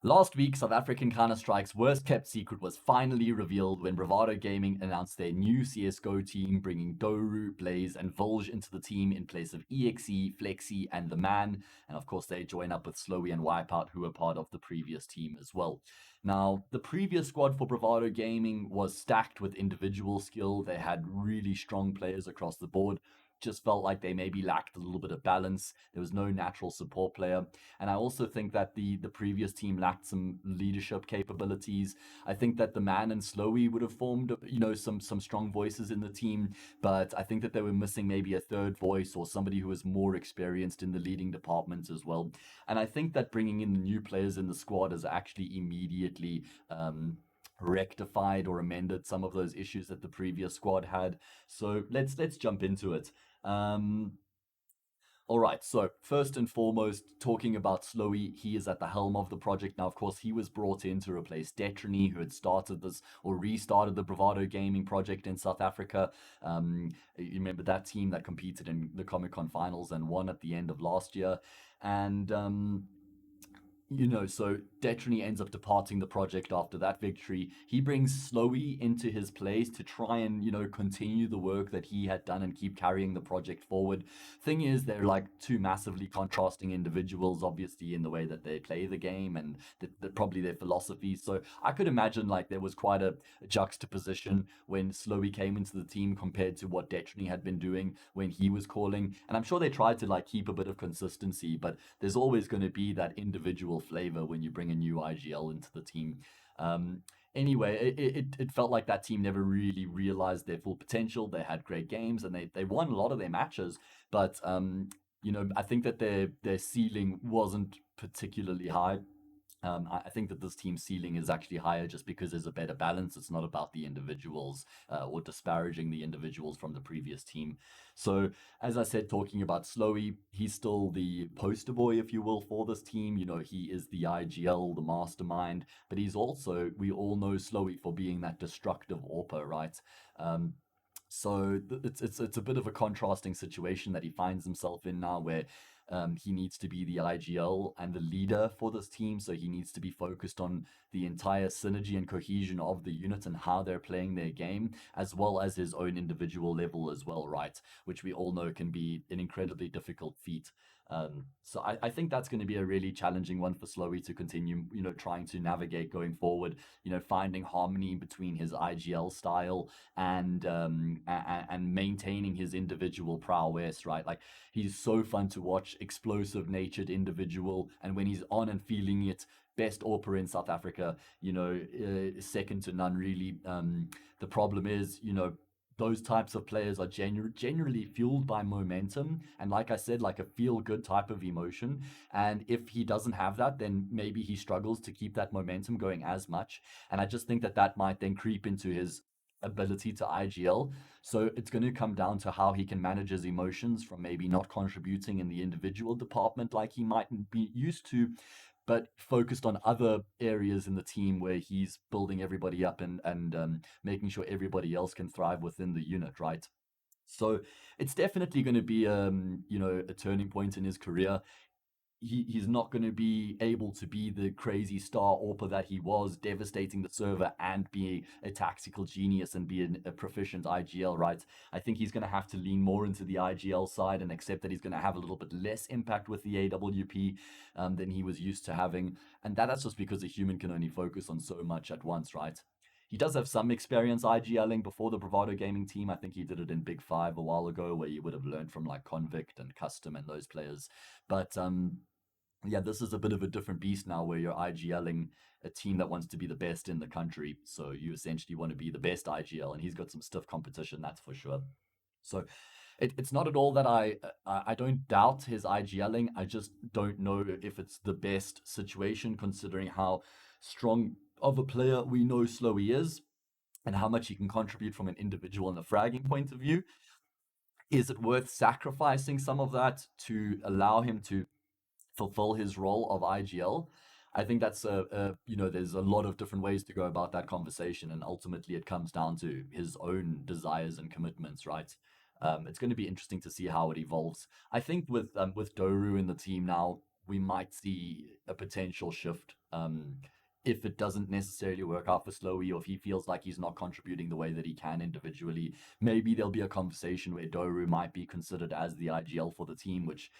Last week, South African Counter-Strike's worst kept secret was finally revealed when Bravado Gaming announced their new CSGO team, bringing Doru, Blaze, and Volge into the team in place of EXE, Flexee, and The Man. And of course, they join up with Slowie and Wipeout, who were part of the previous team as well. Now, the previous squad for Bravado Gaming was stacked with individual skill. They had really strong players across the board. Just felt like they maybe lacked a little bit of balance. There was no natural support player. And I also think that the previous team lacked some leadership capabilities. I think that the Man and Slowie would have formed, some strong voices in the team, but I think that they were missing maybe a third voice or somebody who was more experienced in the leading department as well. And I think that bringing in the new players in the squad has actually immediately rectified or amended some of those issues that the previous squad had. So let's jump into it. All right, so first and foremost, talking about Slowie, he is at the helm of the project. Now, of course, he was brought in to replace Detrony, who had started this or restarted the Bravado Gaming project in South Africa. You remember that team that competed in the Comic Con finals and won at the end of last year. And so Detrony ends up departing the project after that victory. He brings Slowie into his place to try and, continue the work that he had done and keep carrying the project forward. Thing is, they're like two massively contrasting individuals, obviously, in the way that they play the game and probably their philosophies. So I could imagine like there was quite a juxtaposition when Slowie came into the team compared to what Detrony had been doing when he was calling. And I'm sure they tried to like keep a bit of consistency, but there's always going to be that individual flavor when you bring a new IGL into the team. Um, anyway, it felt like that team never really realized their full potential. They had great games and they won a lot of their matches, but I think that their ceiling wasn't particularly high. I think that this team's ceiling is actually higher just because there's a better balance. It's not about the individuals or disparaging the individuals from the previous team. So, as I said, talking about Slowie, he's still the poster boy, if you will, for this team. He is the IGL, the mastermind, but he's also, we all know Slowie for being that destructive AWPer, right? Um, it's a bit of a contrasting situation that he finds himself in now, where he needs to be the IGL and the leader for this team. So he needs to be focused on the entire synergy and cohesion of the unit and how they're playing their game, as well as his own individual level as well, right? Which we all know can be an incredibly difficult feat. So I think that's going to be a really challenging one for Slowie to continue, trying to navigate going forward. Finding harmony between his IGL style and maintaining his individual prowess, right? Like he's so fun to watch, explosive natured individual, and when he's on and feeling it, best AWPer in South Africa, second to none really. The problem is, those types of players are generally fueled by momentum and, like I said, like a feel good type of emotion. And if he doesn't have that, then maybe he struggles to keep that momentum going as much. And I just think that that might then creep into his ability to IGL. So it's going to come down to how he can manage his emotions from maybe not contributing in the individual department like he might be used to, but focused on other areas in the team where he's building everybody up and making sure everybody else can thrive within the unit, right? So it's definitely going to be a turning point in his career. He's not going to be able to be the crazy star AWPer that he was, devastating the server and be a tactical genius and be a proficient IGL, right? I think he's going to have to lean more into the IGL side and accept that he's going to have a little bit less impact with the AWP than he was used to having. And that's just because a human can only focus on so much at once, right? He does have some experience IGLing before the Bravado Gaming team. I think he did it in Big Five a while ago, where you would have learned from like Convict and Custom and those players. But yeah, this is a bit of a different beast now where you're IGLing a team that wants to be the best in the country. So you essentially want to be the best IGL, and he's got some stiff competition, that's for sure. So it's not at all that I don't doubt his IGLing. I just don't know if it's the best situation considering how strong of a player we know Slowie is and how much he can contribute from an individual and a fragging point of view. Is it worth sacrificing some of that to allow him to fulfill his role of IGL? I think that's there's a lot of different ways to go about that conversation, and ultimately it comes down to his own desires and commitments, right? It's going to be interesting to see how it evolves. I think with Doru in the team now, we might see a potential shift. If it doesn't necessarily work out for Slowie, or if he feels like he's not contributing the way that he can individually, maybe there'll be a conversation where Doru might be considered as the IGL for the team, which,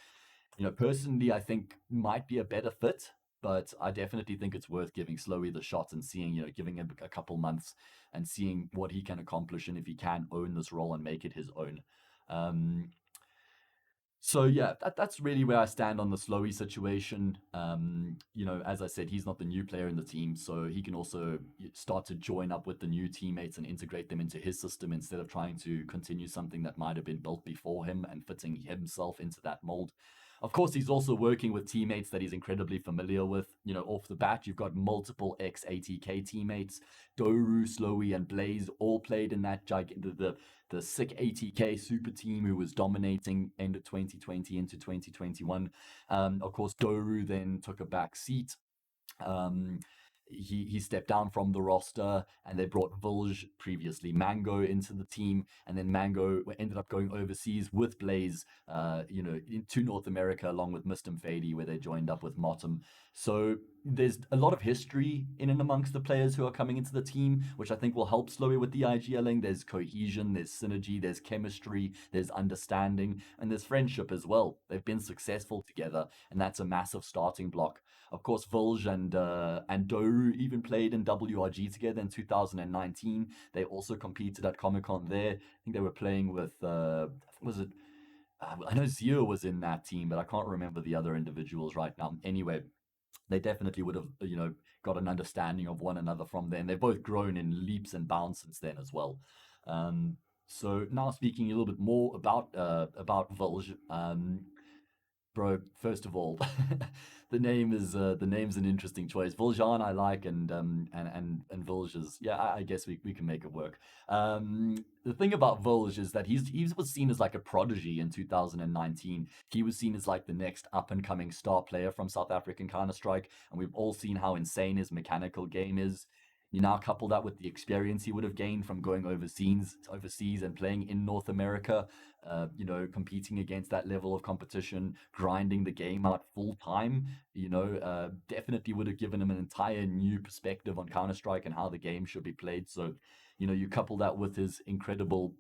personally, I think might be a better fit. But I definitely think it's worth giving Slowie the shot and seeing, giving him a couple months and seeing what he can accomplish and if he can own this role and make it his own. Um, so yeah, that's really where I stand on the Slowy situation. As I said, he's not the new player in the team, so he can also start to join up with the new teammates and integrate them into his system instead of trying to continue something that might have been built before him and fitting himself into that mold. Of course, he's also working with teammates that he's incredibly familiar with. Off the bat, you've got multiple ex-ATK teammates. Doru, Slowy, and Blaze all played in that the sick ATK super team who was dominating end of 2020 into 2021. Of course, Doru then took a back seat. Um, he stepped down from the roster, and they brought Volge, previously Mango, into the team, and then Mango ended up going overseas with Blaze, into North America along with Mistim Fady, where they joined up with Motum. So there's a lot of history in and amongst the players who are coming into the team, which I think will help Slowie with the IGLing. There's cohesion, there's synergy, there's chemistry, there's understanding, and there's friendship as well. They've been successful together, and that's a massive starting block. Of course, Volge and Doru even played in WRG together in 2019. They also competed at Comic Con there. I think they were playing with was it? I know Zio was in that team, but I can't remember the other individuals right now. Anyway, they definitely would have got an understanding of one another from then. They've both grown in leaps and bounds since then as well. So now speaking a little bit more about Volge. Bro, first of all, the name's an interesting choice. Voljan I like, and Volge is, yeah, I guess we can make it work. The thing about Volge is that he was seen as like a prodigy in 2019. He was seen as like the next up and coming star player from South African Counter Strike, and we've all seen how insane his mechanical game is. You now couple that with the experience he would have gained from going overseas and playing in North America, competing against that level of competition, grinding the game out full time, definitely would have given him an entire new perspective on Counter Strike and how the game should be played. So, you couple that with his incredible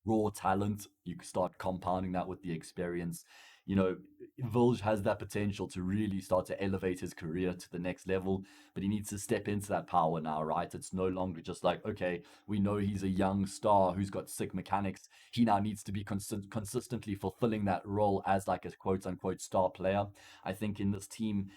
raw talent, you can start compounding that with the experience. You know, Volge has that potential to really start to elevate his career to the next level, but he needs to step into that power now, right? It's no longer just like, okay, we know he's a young star who's got sick mechanics. He now needs to be consistently fulfilling that role as like a quote unquote star player. I think in this team,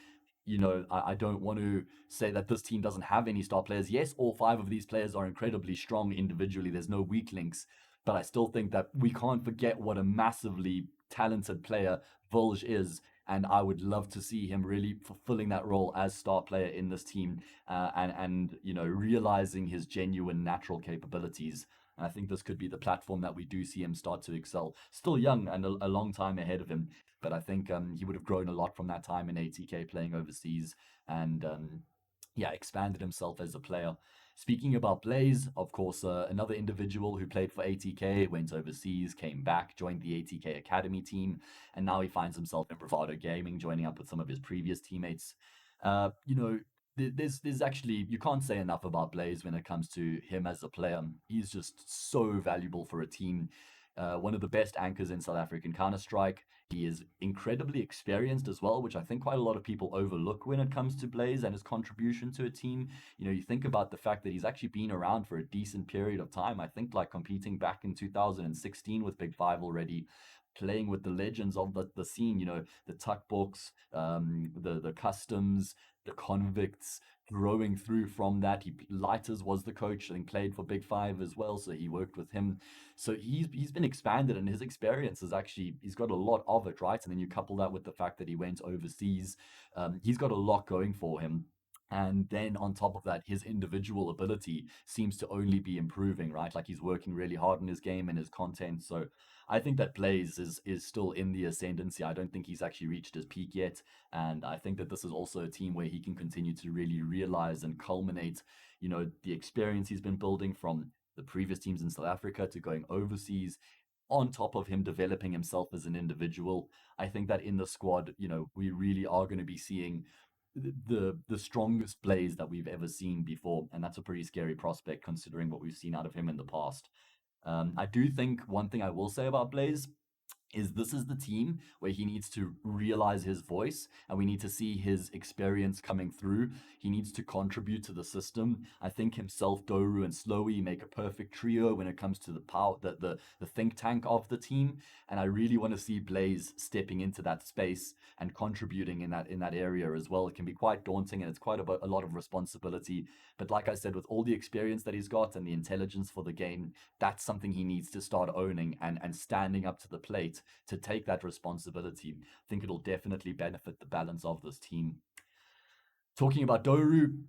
I don't want to say that this team doesn't have any star players. Yes, all five of these players are incredibly strong individually. There's no weak links. But I still think that we can't forget what a massively talented player Volge is. And I would love to see him really fulfilling that role as star player in this team, and realizing his genuine natural capabilities. And I think this could be the platform that we do see him start to excel. Still young and a long time ahead of him, but I think he would have grown a lot from that time in ATK playing overseas, and yeah, expanded himself as a player. Speaking about Blaze, of course, another individual who played for ATK, went overseas, came back, joined the ATK Academy team, and now he finds himself in Bravado Gaming, joining up with some of his previous teammates. You know, there's actually, you can't say enough about Blaze when it comes to him as a player. He's just so valuable for a team. One of the best anchors in South African Counter Strike. He is incredibly experienced as well, which I think quite a lot of people overlook when it comes to Blaze and his contribution to a team. You think about the fact that he's actually been around for a decent period of time. I think like competing back in 2016 with Big Five already, playing with the legends of the scene, the Tuck Books, the Customs, the Convicts, growing through from that. Lighters was the coach and played for Big Five as well, so he worked with him. So he's been expanded, and his experience is actually, he's got a lot of it, right? And then you couple that with the fact that he went overseas. He's got a lot going for him. And then on top of that, his individual ability seems to only be improving, right? Like he's working really hard in his game and his content. So I think that Blaze is still in the ascendancy. I don't think he's actually reached his peak yet. And I think that this is also a team where he can continue to really realize and culminate, the experience he's been building from the previous teams in South Africa to going overseas. on top of him developing himself as an individual, I think that in the squad, we really are going to be seeing the strongest Blaze that we've ever seen before, and that's a pretty scary prospect considering what we've seen out of him in the past. I do think one thing I will say about Blaze is this is the team where he needs to realize his voice and we need to see his experience coming through. He needs to contribute to the system. I think himself, Doru, and Slowie make a perfect trio when it comes to the power, the think tank of the team. And I really want to see Blaze stepping into that space and contributing in that area as well. It can be quite daunting and it's quite a lot of responsibility. But like I said, with all the experience that he's got and the intelligence for the game, that's something he needs to start owning and standing up to the plate to take that responsibility. I think it'll definitely benefit the balance of this team. Talking about Doru,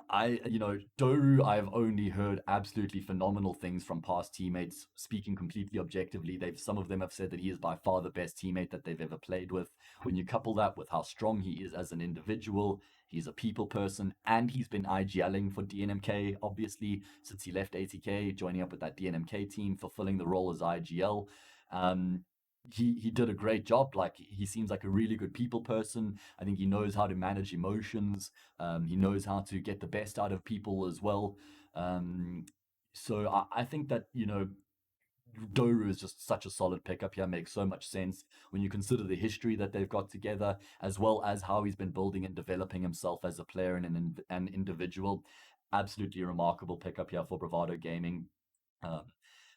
Doru, I've only heard absolutely phenomenal things from past teammates. Speaking completely objectively, some of them have said that he is by far the best teammate that they've ever played with. When you couple that with how strong he is as an individual, he's a people person, and he's been IGLing for DNMK, obviously, since he left ATK, joining up with that DNMK team, fulfilling the role as IGL. Um, he did a great job. Like he seems like a really good people person. I think he knows how to manage emotions. He knows how to get the best out of people as well. Um, so I think that Doru is just such a solid pickup here. Makes so much sense when you consider the history that they've got together, as well as how he's been building and developing himself as a player and an individual. Absolutely remarkable pickup here for Bravado Gaming. Um,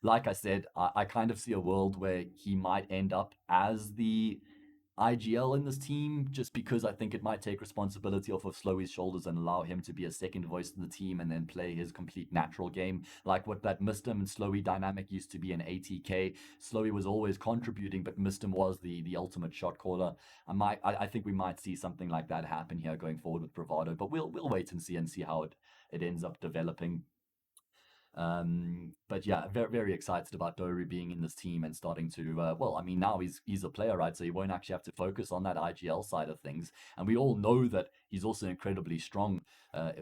like I said, I kind of see a world where he might end up as the IGL in this team, just because I think it might take responsibility off of Slowie's shoulders and allow him to be a second voice in the team and then play his complete natural game. Like what that Mistim and Slowie dynamic used to be in ATK. Slowie was always contributing, but Mistim was the ultimate shot caller. I think we might see something like that happen here going forward with Bravado, but we'll wait and see how it ends up developing. But yeah, very very excited about Doru being in this team and starting to well, I mean now he's a player, right? So he won't actually have to focus on that IGL side of things, and we all know that he's also incredibly strong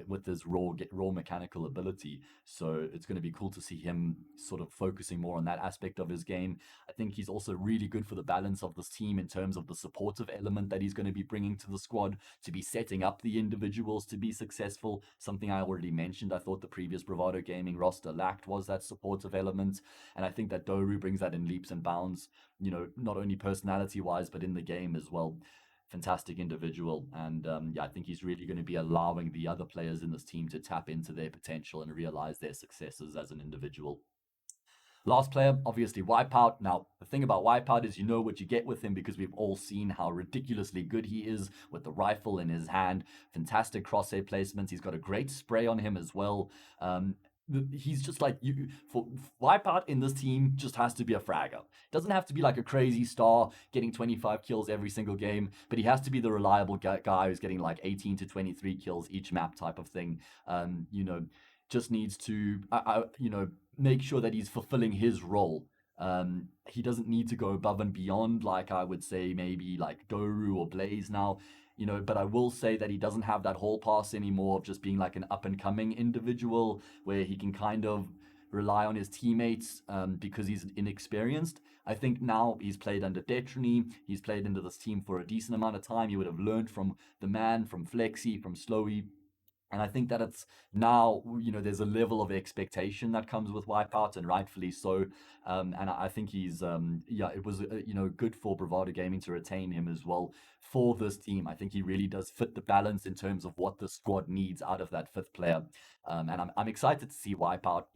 with his raw mechanical ability. So it's going to be cool to see him sort of focusing more on that aspect of his game. I think he's also really good for the balance of this team in terms of the supportive element that he's going to be bringing to the squad to be setting up the individuals to be successful. Something I already mentioned, I thought the previous Bravado Gaming roster lacked was that supportive element. And I think that Doru brings that in leaps and bounds, not only personality wise, but in the game as well. Fantastic individual. And yeah, I think he's really going to be allowing the other players in this team to tap into their potential and realize their successes as an individual. Last player, obviously Wipeout. Now, the thing about Wipeout is you know what you get with him because we've all seen how ridiculously good he is with the rifle in his hand. Fantastic crosshair placements. He's got a great spray on him as well. He's just like you for Wipeout in this team just has to be a fragger. Doesn't have to be like a crazy star getting 25 kills every single game, but he has to be the reliable guy who's getting like 18 to 23 kills each map type of thing. Just needs to make sure that he's fulfilling his role. He doesn't need to go above and beyond, like I would say maybe like Doru or Blaze now, but I will say that he doesn't have that hall pass anymore of just being like an up and coming individual where he can kind of rely on his teammates because he's inexperienced. I think now he's played under Detrony, he's played into this team for a decent amount of time. He would have learned from the man, from Flexee, from Slowie, and I think that it's now, there's a level of expectation that comes with Wipeout, and rightfully so. And I think yeah, it was, good for Bravado Gaming to retain him as well for this team. I think he really does fit the balance in terms of what the squad needs out of that fifth player. And I'm excited to see Wipeout,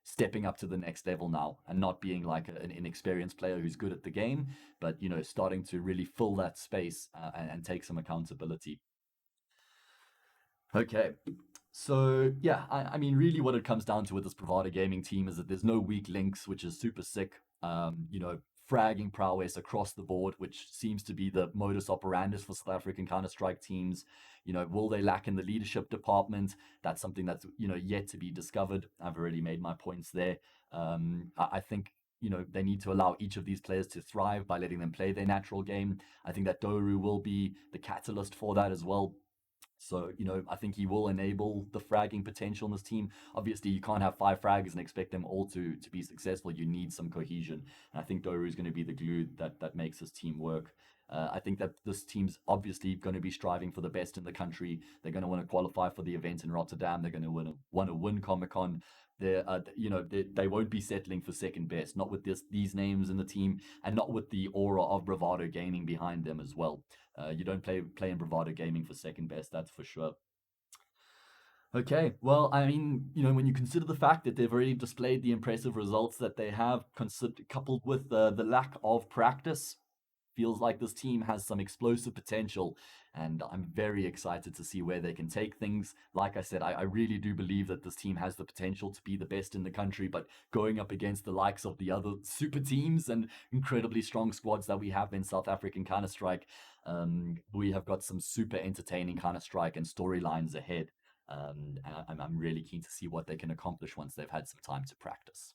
stepping up to the next level now and not being like an inexperienced player who's good at the game, but, starting to really fill that space and take some accountability. Okay. So yeah, I mean, really, what it comes down to with this Bravado Gaming team is that there's no weak links, which is super sick. Fragging prowess across the board, which seems to be the modus operandi for South African Counter-Strike teams. Will they lack in the leadership department? That's something that's yet to be discovered. I've already made my points there. I think they need to allow each of these players to thrive by letting them play their natural game. I think that Doru will be the catalyst for that as well. So, I think he will enable the fragging potential in this team. Obviously, you can't have five fraggers and expect them all to be successful. You need some cohesion. And I think Doru is going to be the glue that makes this team work. I think that this team's obviously going to be striving for the best in the country. They're going to want to qualify for the event in Rotterdam. They're going to want to win Comic Con. They won't be settling for second best, not with these names in the team, and not with the aura of Bravado Gaming behind them as well. You don't play in Bravado Gaming for second best, that's for sure. Okay, well, I mean, when you consider the fact that they've already displayed the impressive results that they have, coupled with the lack of practice, feels like this team has some explosive potential, and I'm very excited to see where they can take things. Like I said, I really do believe that this team has the potential to be the best in the country, but going up against the likes of the other super teams and incredibly strong squads that we have in South African Counter-Strike, we have got some super entertaining Counter-Strike and storylines ahead. I'm really keen to see what they can accomplish once they've had some time to practice.